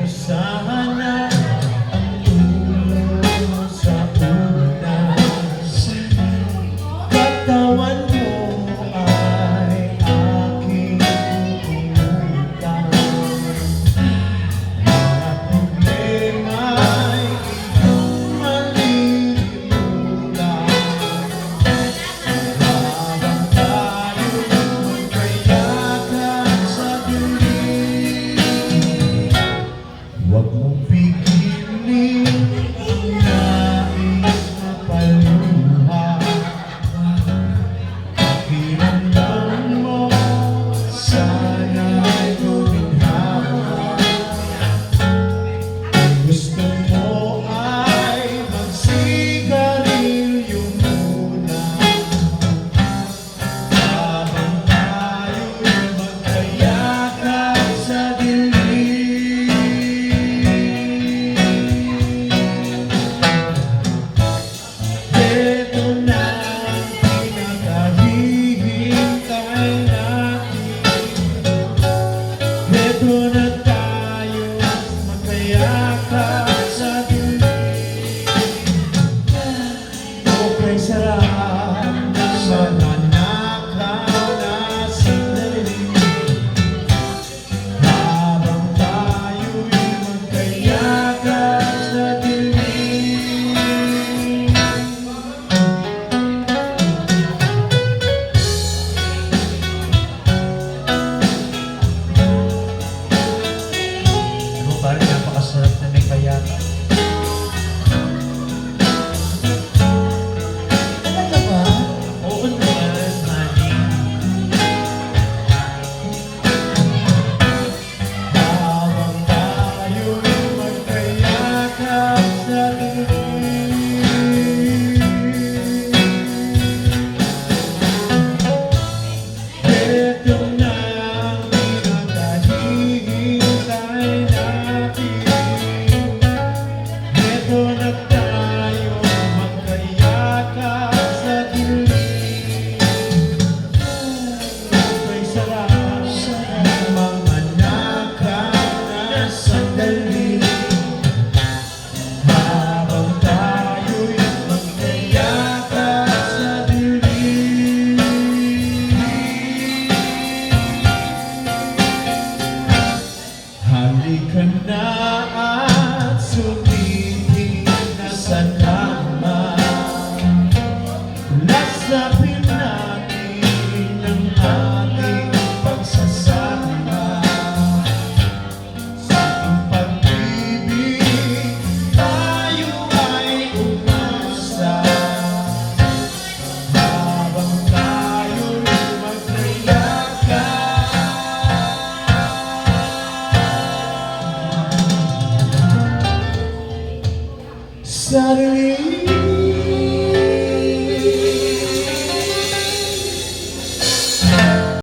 sana ang ulo sa unas. Katawan mo ay aking tutulutan. Mga problema'y iyong malilimutan. Habang tayo'y magkayakan sa dilim, huwag mong pigilin ang nais na paluha. Pakiramdam mo, sana'y guminhawa. Gusto mo ay magsigarilyo muna habang tayo'y magkayakan sa dilim. Ito na ang pinakahihintay natin. Ito na tayo magkayakan sa dilim. Okay, sarap sa nanakaw na sandali. Habang tayo'y magkayakan sa dilim. Ano, parang napakasarap na may kayakan. Talaga ba? Oo naman, honey. Habang tayo'y magkayakan sa dilim. Ito na ang pinakahihintay natin. Ito na tayo magkayakan sa dilim. May sarap mga nakaw na sandali. Habang tayo'y magkayakan sa dilim. Halika na at sumiping na sa kama. Lasapin natin ang ating pagsasama. Sa ating pag-ibig tayo ay umasa. Habang tayo'y magkayakan sa dilim.